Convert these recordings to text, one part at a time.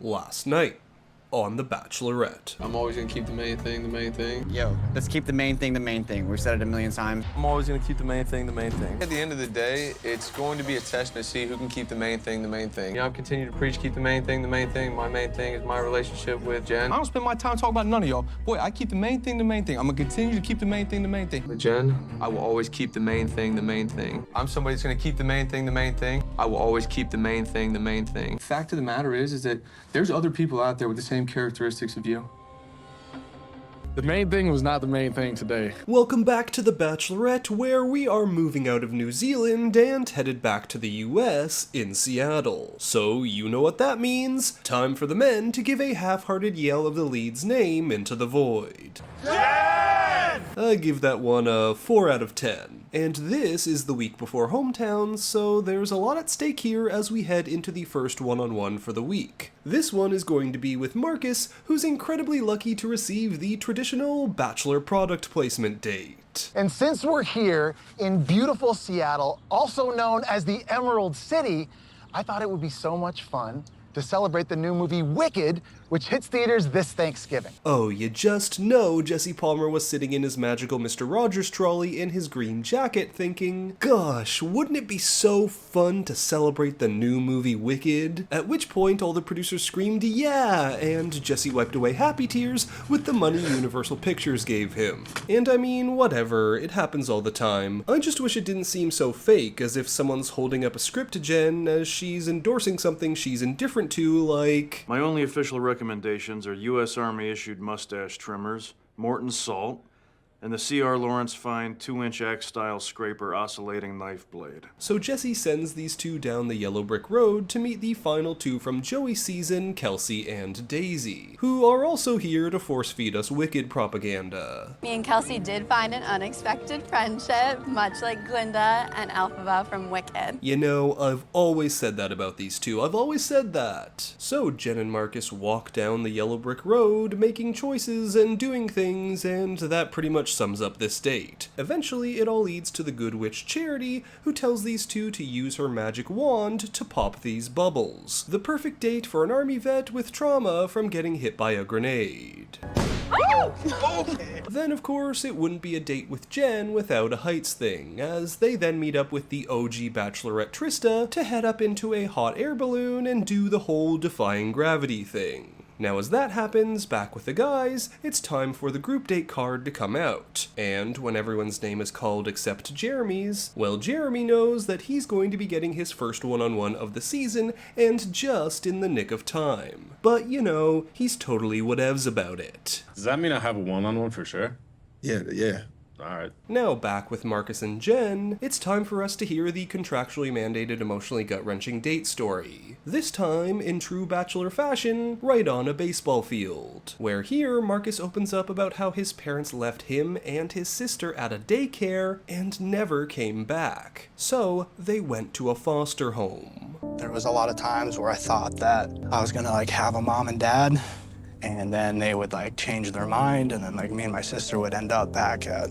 last night on The Bachelorette. I'm always gonna keep the main thing the main thing. Yo, let's keep the main thing the main thing. We've said it a million times. I'm always gonna keep the main thing the main thing. At the end of the day, it's going to be a test to see who can keep the main thing the main thing. You know, I've continued to preach keep the main thing the main thing. My main thing is my relationship with Jenn. I don't spend my time talking about none of y'all. Boy, I keep the main thing the main thing. I'm gonna continue to keep the main thing the main thing. With Jenn, I will always keep the main thing the main thing. I'm somebody that's gonna keep the main thing the main thing. I will always keep the main thing the main thing. Fact of the matter is that there's other people out there with the same characteristics of you. The main thing was not the main thing today. Welcome back to The Bachelorette, where we are moving out of New Zealand and headed back to the US in Seattle. So you know what that means. Time for the men to give a half-hearted yell of the lead's name into the void. Jenn! I give that one a 4 out of 10. And this is the week before hometowns, so there's a lot at stake here as we head into the first one-on-one for the week. This one is going to be with Marcus, who's incredibly lucky to receive the traditional Bachelor product placement date. And since we're here in beautiful Seattle, also known as the Emerald City, I thought it would be so much fun to celebrate the new movie Wicked, which hits theaters this Thanksgiving. Oh, you just know Jesse Palmer was sitting in his magical Mr. Rogers trolley in his green jacket thinking, gosh, wouldn't it be so fun to celebrate the new movie Wicked? At which point all the producers screamed, yeah, and Jesse wiped away happy tears with the money Universal Pictures gave him. And I mean, whatever, it happens all the time. I just wish it didn't seem so fake, as if someone's holding up a script to Jenn as she's endorsing something she's indifferent to, like... My only official recommendations are U.S. Army issued mustache trimmers, Morton's salt, and the C.R. Lawrence Fine 2-inch axe-style scraper oscillating knife blade. So Jesse sends these two down the yellow brick road to meet the final two from Joey's season, Kelsey and Daisy, who are also here to force-feed us Wicked propaganda. Me and Kelsey did find an unexpected friendship, much like Glinda and Alphaba from Wicked. You know, I've always said that about these two. I've always said that. So Jenn and Marcus walk down the yellow brick road, making choices and doing things, and that pretty much sums up this date. Eventually, it all leads to the Good Witch Charity, who tells these two to use her magic wand to pop these bubbles. The perfect date for an army vet with trauma from getting hit by a grenade. Then, of course, it wouldn't be a date with Jenn without a heights thing, as they then meet up with the OG Bachelorette Trista to head up into a hot air balloon and do the whole defying gravity thing. Now as that happens, back with the guys, it's time for the group date card to come out. And when everyone's name is called except Jeremy's, well, Jeremy knows that he's going to be getting his first one-on-one of the season, and just in the nick of time. But, you know, he's totally whatevs about it. Does that mean I have a one-on-one for sure? Yeah. Alright. Now back with Marcus and Jenn, it's time for us to hear the contractually mandated emotionally gut-wrenching date story. This time, in true Bachelor fashion, right on a baseball field. Where here, Marcus opens up about how his parents left him and his sister at a daycare and never came back. So, they went to a foster home. There was a lot of times where I thought that I was gonna have a mom and dad, and then they would change their mind, and then me and my sister would end up back at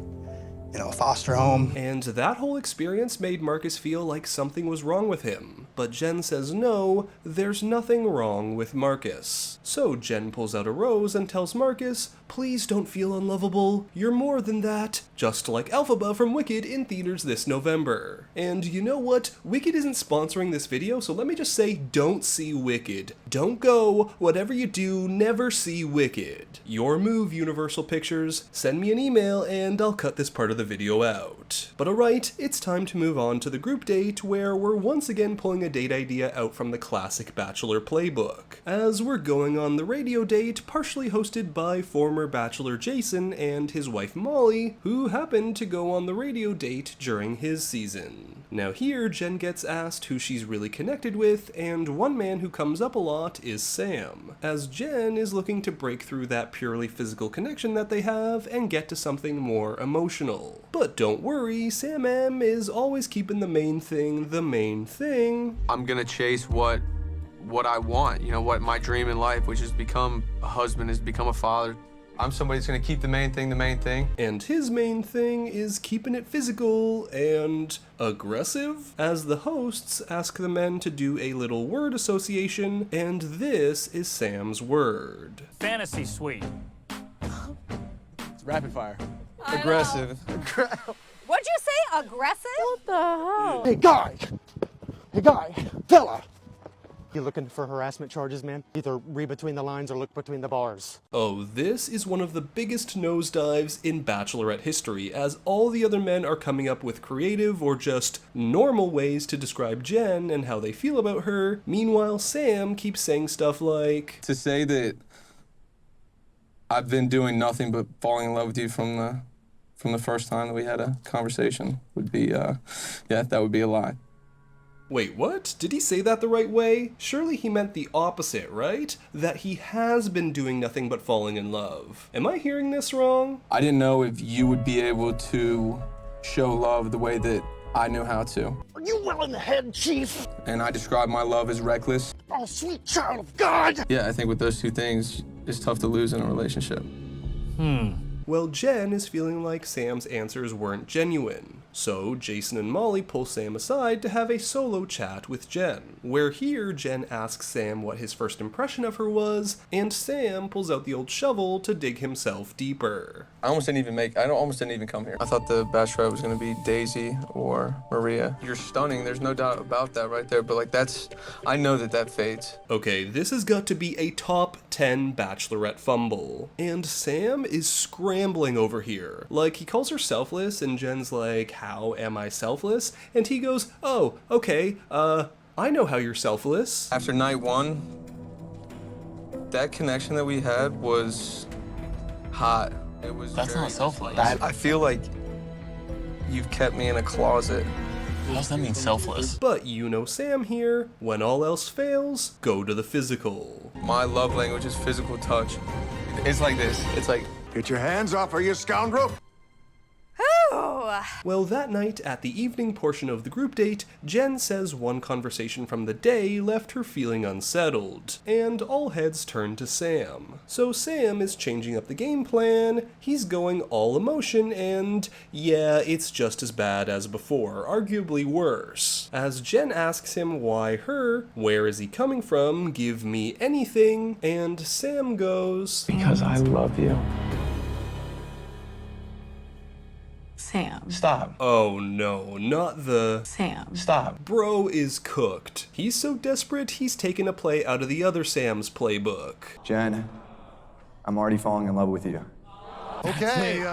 a foster home. And that whole experience made Marcus feel like something was wrong with him. But Jenn says no, there's nothing wrong with Marcus. So Jenn pulls out a rose and tells Marcus, please don't feel unlovable, you're more than that. Just like Alphaba from Wicked in theaters this November. And you know what? Wicked isn't sponsoring this video, so let me just say, don't see Wicked. Don't go. Whatever you do, never see Wicked. Your move, Universal Pictures. Send me an email and I'll cut this part of the video out. But alright, it's time to move on to the group date, where we're once again pulling a date idea out from the classic Bachelor playbook. As we're going on the radio date, partially hosted by former Bachelor Jason and his wife Molly, who happened to go on the radio date during his season. Now here, Jenn gets asked who she's really connected with, and one man who comes up a lot is Sam, as Jenn is looking to break through that purely physical connection that they have and get to something more emotional. But don't worry, Sam M is always keeping the main thing the main thing. I'm gonna chase what I want, what my dream in life, which is become a husband, is become a father I'm somebody that's gonna keep the main thing the main thing. And his main thing is keeping it physical and aggressive, as the hosts ask the men to do a little word association, and this is Sam's word. Fantasy suite. It's rapid fire. Aggressive. What'd you say? Aggressive? What the hell? Hey guy, fella. You looking for harassment charges, man? Either read between the lines or look between the bars. Oh, this is one of the biggest nosedives in Bachelorette history, as all the other men are coming up with creative or just normal ways to describe Jenn and how they feel about her. Meanwhile, Sam keeps saying stuff like, To say that I've been doing nothing but falling in love with you from the first time that we had a conversation would be, yeah, that would be a lie. Wait, what? Did he say that the right way? Surely he meant the opposite, right? That he has been doing nothing but falling in love. Am I hearing this wrong? I didn't know if you would be able to show love the way that I knew how to. Are you well in the head, Chief? And I describe my love as reckless. Oh, sweet child of God! Yeah, I think with those two things, it's tough to lose in a relationship. Well, Jenn is feeling like Sam's answers weren't genuine. So Jason and Molly pull Sam aside to have a solo chat with Jenn, where here Jenn asks Sam what his first impression of her was, and Sam pulls out the old shovel to dig himself deeper. I almost didn't even come here. I thought the Bachelorette was gonna be Daisy or Maria. You're stunning, there's no doubt about that right there, but like I know that fades. Okay, this has got to be a top 10 Bachelorette fumble. And Sam is scrambling over here. Like, he calls her selfless, and Jenn's like, how am I selfless? And he goes, oh, okay, I know how you're selfless. After night one, that connection that we had was hot. It was That's not selfless. I feel like you've kept me in a closet. How does that mean selfless? But you know Sam here, when all else fails, go to the physical. My love language is physical touch. It's like this, it's like, Get your hands off her, you scoundrel! Well, that night, at the evening portion of the group date, Jenn says one conversation from the day left her feeling unsettled, and all heads turn to Sam. So Sam is changing up the game plan, he's going all emotion, and yeah, it's just as bad as before, arguably worse. As Jenn asks him why her, where is he coming from, give me anything, and Sam goes, because I love you. Sam. Stop. Oh no, not the... Sam. Stop. Bro is cooked. He's so desperate, he's taken a play out of the other Sam's playbook. Jenn, I'm already falling in love with you. Okay,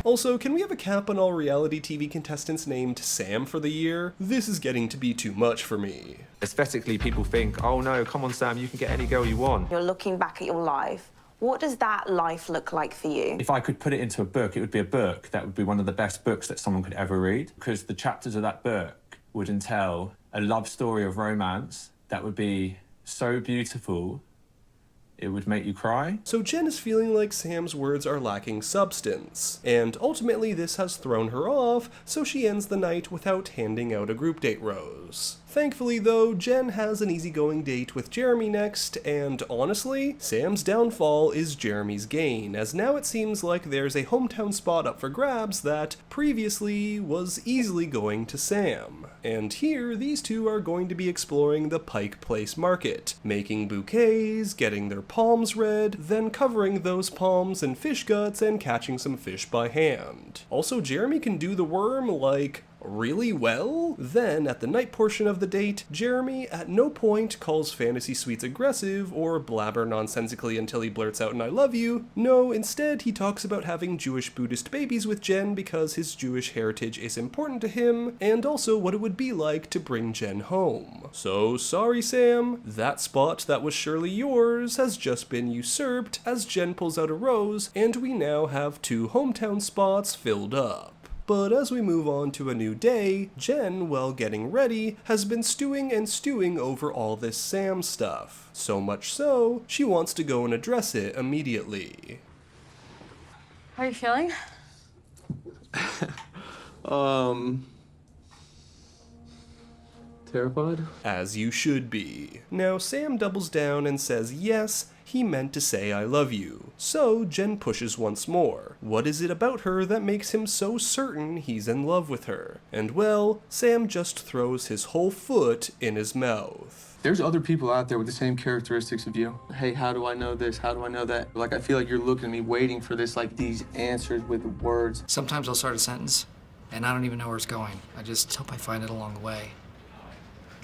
Also, can we have a cap on all reality TV contestants named Sam for the year? This is getting to be too much for me. Aesthetically, people think, oh no, come on Sam, you can get any girl you want. You're looking back at your life. What does that life look like for you? If I could put it into a book, it would be a book that would be one of the best books that someone could ever read, because the chapters of that book would entail a love story of romance that would be so beautiful, it would make you cry. So Jenn is feeling like Sam's words are lacking substance, and ultimately this has thrown her off, so she ends the night without handing out a group date rose. Thankfully though, Jenn has an easygoing date with Jeremy next, and honestly, Sam's downfall is Jeremy's gain, as now it seems like there's a hometown spot up for grabs that previously was easily going to Sam. And here, these two are going to be exploring the Pike Place market, making bouquets, getting their palms read, then covering those palms in fish guts and catching some fish by hand. Also, Jeremy can do the worm like really well? Then, at the night portion of the date, Jeremy at no point calls Fantasy Suites aggressive or blabber nonsensically until he blurts out an I love you. No, instead he talks about having Jewish Buddhist babies with Jenn because his Jewish heritage is important to him, and also what it would be like to bring Jenn home. So sorry Sam, that spot that was surely yours has just been usurped as Jenn pulls out a rose, and we now have 2 hometown spots filled up. But as we move on to a new day, Jenn, while getting ready, has been stewing and stewing over all this Sam stuff. So much so, she wants to go and address it immediately. How are you feeling? terrified? As you should be. Now Sam doubles down and says yes, he meant to say I love you. So Jenn pushes once more. What is it about her that makes him so certain he's in love with her? And well, Sam just throws his whole foot in his mouth. There's other people out there with the same characteristics of you. Hey, how do I know this? How do I know that? Like, I feel like you're looking at me waiting for this, like, these answers with words. Sometimes I'll start a sentence, and I don't even know where it's going. I just hope I find it along the way.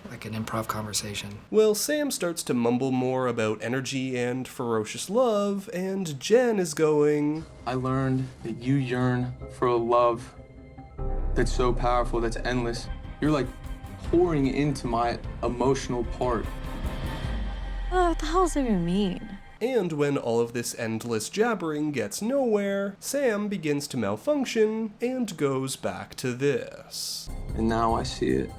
Like an improv conversation. Well, Sam starts to mumble more about energy and ferocious love, and Jenn is going, I learned that you yearn for a love that's so powerful, that's endless. You're like pouring into my emotional part. What the hell does that even mean? And when all of this endless jabbering gets nowhere, Sam begins to malfunction and goes back to this. And now I see it.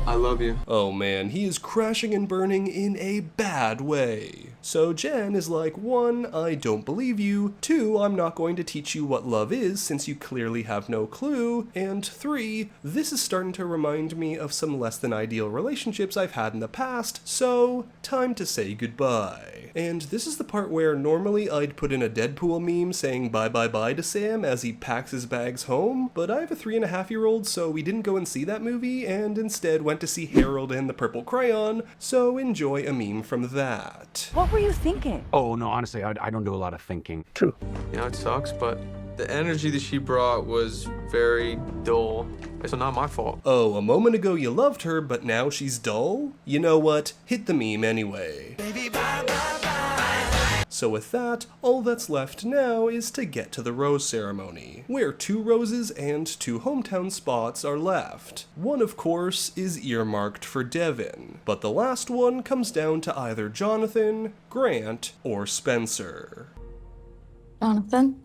I love you. Oh man, he is crashing and burning in a bad way. So Jenn is like, 1, I don't believe you, 2, I'm not going to teach you what love is since you clearly have no clue, and 3, this is starting to remind me of some less than ideal relationships I've had in the past, so time to say goodbye. And this is the part where normally I'd put in a Deadpool meme saying bye bye bye to Sam as he packs his bags home, but I have a 3.5-year-old, so we didn't go and see that movie, and instead went to see Harold and the Purple Crayon, so enjoy a meme from that. What were you thinking? Oh, no, honestly, I don't do a lot of thinking. True. You know, it sucks, but the energy that she brought was very dull. It's not my fault. Oh, a moment ago you loved her, but now she's dull? You know what? Hit the meme anyway. Baby, bye, bye, bye. So with that, all that's left now is to get to the rose ceremony, where 2 roses and 2 hometown spots are left. One, of course, is earmarked for Devin, but the last one comes down to either Jonathan, Grant, or Spencer. Jonathan?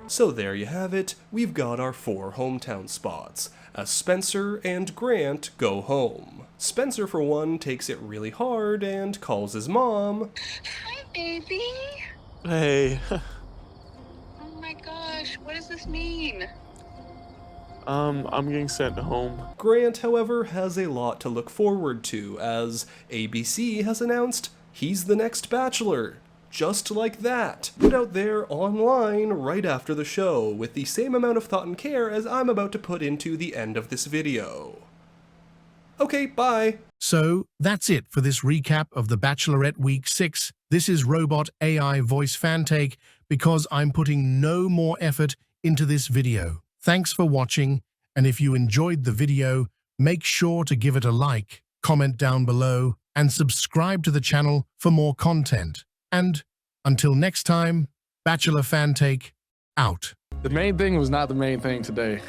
So there you have it, we've got our 4 hometown spots, as Spencer and Grant go home. Spencer, for one, takes it really hard and calls his mom. Hi, baby. Hey. Oh my gosh, what does this mean? I'm getting sent home. Grant, however, has a lot to look forward to, as ABC has announced he's the next Bachelor. Just like that, put out there online right after the show, with the same amount of thought and care as I'm about to put into the end of this video. Okay, bye. So, that's it for this recap of the Bachelorette Week 6. This is Robot AI Voice Fantake, because I'm putting no more effort into this video. Thanks for watching, and if you enjoyed the video, make sure to give it a like, comment down below, and subscribe to the channel for more content. And until next time, Bachelor Fantake, out. The main thing was not the main thing today.